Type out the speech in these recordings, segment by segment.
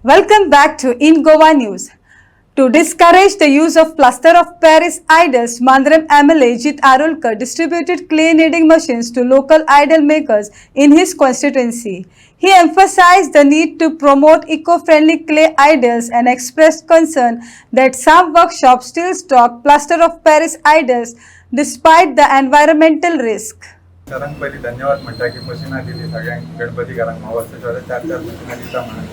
Welcome back to In Goa News. To discourage the use of plaster of Paris idols, Mandram MLA Jit Arulkar distributed clay kneading machines to local idol makers in his constituency. He emphasized the need to promote eco-friendly clay idols and expressed concern that some workshops still stock plaster of Paris idols despite the environmental risk. सरांक पयलीं धन्यवाद म्हणटा की मशिनां दिली सगळ्यांक गणपती घरांक महावर्साच्या 4-4 मशिनां दिता म्हणून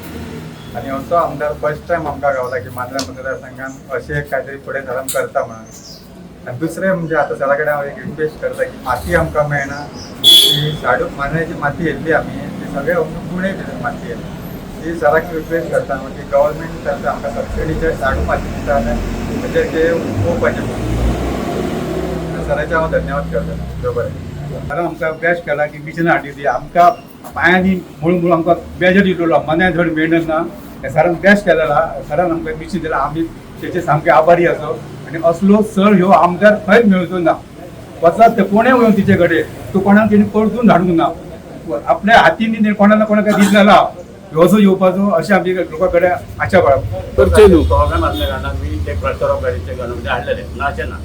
आनी असो आमदार फर्स्ट टायम आमकां गावला की मांद्रा मतदारसंघान अशें कांय फुडें सरान करता म्हणून. आनी दुसरें म्हणजे आतां सरा कडेन हांव एक रिक्वेस्ट करता की माती आमकां मेळना, ती झाडू मांद्र्याची माती येयल्ली आमी ती सगळे गुणे भितर माती येयली ती सराक रिक्वेस्ट करता की गव्हर्मेंट तर्फे आमकां सबसिडीचेर झाडू माती दिता म्हणजे ते पळोवपाचें सराचे हांव धन्यवाद करता. देव बरें. सरान आमकां बेस्ट केला की मिशिनां हाडली ती आमकां पांयांनी म्हणून आमकां बेजार दिलो मना धड मेळना हें सरान बेस्ट केलेला. सरान आमकां मिशीन दिला आमी तेचे सामके आभारी आसो आनी असलो सर ह्यो आमदार खंयच मेळचो ना. वचत ते कोणें वळून तिचे कडेन तूं कोणाक तेणी परतून धाडूंक ना, आपल्या हातींनी कोणाला कोणाक दिलेला ह्योसो येवपाचो अशें आमचे लोकां कडेन आशा बाळगता. प्रॉब्लेम असल्या कारणान मी ते क्लस्टर ऑफ पॅरिसचे गणपती हाडलेले ना अशें ना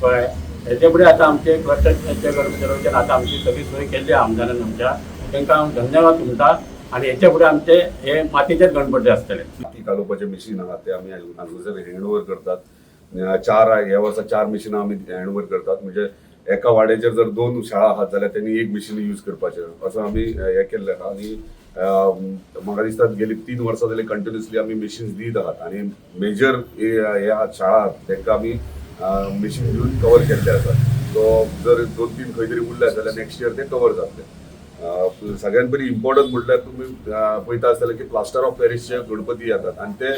कळ्ळें. हेचे फुडें आतां आमचे क्लस्टरचे गणपती आतां आमची सगळी सोय केल्ली आमदारान आमच्या तांकां हांव धन्यवाद तुमचा. आणि हेचे फुडें आमचे हे मातयेचेच गणपती आसतले. माती घालोवपाचे मशीन आहा ते आमी हँड ओवर करतात. 4 वर्सा 4 मशिनां आमी हँड ओवर करतात. म्हणजे एका वाड्याचेर जर 2 शाळा आहात जाल्यार त्यांनी एक मशीन यूज करपाचें असो आमी हें केल्लें आहा. आनी म्हाका दिसता गेली 3 वर्सां जाली कंटिन्युअसली आमी मशीन्स दीत आहात आनी मेजर हे शाळा तांकां आमी मशीन दिवन कवर केल्ले आसा. सो जर 2-3 खंय तरी उरले जाल्यार नेक्स्ट इयर ते कवर जातले. सगळ्यात पयलीं इम्पॉर्टंट म्हटल्यार तुमी पळयता आसतले की प्लास्टर ऑफ पॅरिसचे गणपती येतात आनी ते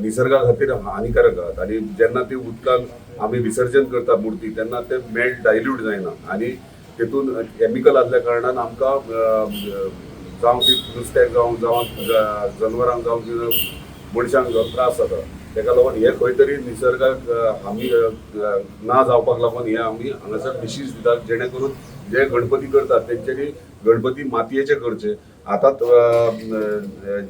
निसर्गा खातीर हानिकारक आहात आनी जेन्ना ती उदकान आमी विसर्जन करता मूर्ती तेन्ना ते मेल्ट डायल्यूट जायना आनी तेतून केमिकल आसल्या कारणान आमकां जावं ती नुस्त्याक जावं जनावरांक जावं मनशांक जावं त्रास जाता. तेका लागून हे खंय तरी निसर्गाक आमी ना जावपाक लागून हे आमी हांगासर मिशीन्स दितात जेणे करून जे गणपती करतात तेंच्यांनी गणपती मातयेचे करचे. आतां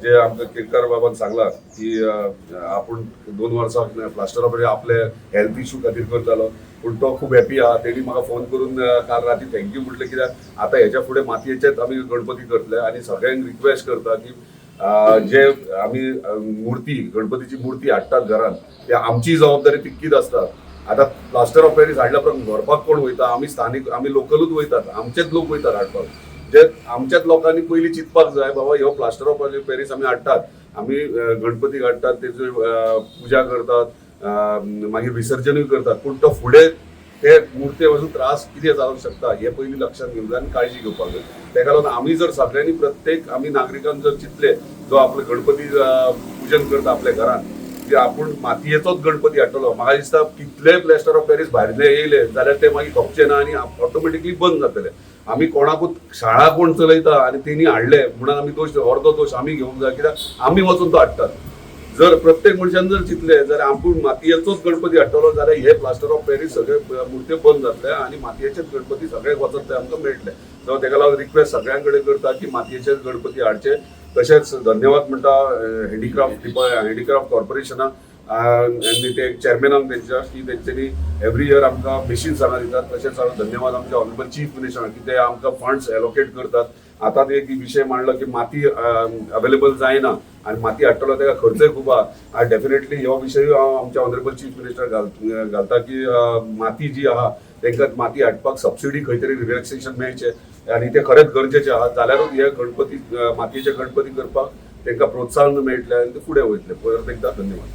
जे आमकां केरकार बाबान सांगला की आपूण 2 वर्सां प्लास्टर ऑफ आपले हेल्थ इश्यू खातीर करतालो पूण तो खूब हॅपी आहा. तेणी म्हाका फोन करून काल राती थँक्यू म्हटलें कित्याक आतां हेच्या फुडें मातयेचेच आमी गणपती करतले आनी सगळ्यांक रिक्वेस्ट करता की जे आमी मूर्ती गणपतीची मूर्ती हाडटात घरान ते आमची जबाबदारी तितकीच आसता. आता प्लास्टर ऑफ पॅरिस हाडल्या उपरांत व्हरपाक कोण वयता? आमी स्थानीक आमी लोकलूच वयतात, आमचेच लोक वयतात हाडपाक. जे आमच्याच लोकांनी पयलीं चिंतपाक जाय बाबा ह्यो प्लास्टर ऑफ पॅरिस आमी हाडटात, आमी गणपती हाडटात तेजी पुजा करतात मागीर विसर्जनूय करतात पूण तो फुडें ते मुर्ते वचून त्रास कितें जावंक शकता हे पयलीं लक्षात घेवंक जाय आनी काळजी घेवपाक जाय. तेका लागून आमी जर सगळ्यांनी प्रत्येक आमी नागरिकांक जर चिंतले जो आपले गणपती पुजन करता आपल्या घरान की आपूण मातयेचोच गणपती हाडटलो, म्हाका दिसता कितलेय प्लास्टर ऑफ पॅरिस भायले येयले जाल्यार ते मागीर खपचे ना आनी ऑटोमॅटिकली बंद जातले. आमी कोणाकूच शाळा कोण चलयता आनी तेणी हाडले म्हणून आमी दोश अर्दो दोश आमी घेवंक जाय कित्याक आमी वचून तो हाडटात. जर प्रत्येक मनशान जर चिंतले जाल्यार आपूण मातयेचोच गणपती हाडटलो जाल्यार हे प्लास्टर ऑफ पॅरिस सगळे मुर्त्यो बंद जातले आनी मातयेचेच गणपती सगळे वचत ते आमकां मेळटले. सो तेका लागून रिक्वेस्ट सगळ्यां कडेन करता की मातयेचेच गणपती हाडचे. तशेंच धन्यवाद म्हणटा हँडीक्राफ्ट कॉर्पोरेशनाक आनी ते चॅरमॅनाक तेंच्या की तेंच्यांनी एवरी इयर आमकां मशीन्स हांगा दितात. तशेंच धन्यवाद आमच्या ऑनरेबल चीफ मिनिस्टराक की ते आमकां फंड्स एलोकेट करतात. आतां एक विशय मांडलो की माती अवेलेबल जायना आनी माती हाडटलो तेका खर्चय खूब आहा. डेफिनेटली ह्यो विशय हांव आमच्या ऑनरेबल चीफ मिनिस्टर घालता की माती जी आहा तांकां माती हाडपाक सबसिडी खंय तरी रिलॅक्सेशन मेळचें आनी ते खरेंच गरजेचें आहा. जाल्यारूच हे गणपती मातयेचे गणपती करपाक तांकां प्रोत्साहन मेळटलें आनी ते फुडें वयतले. परत एकदां धन्यवाद.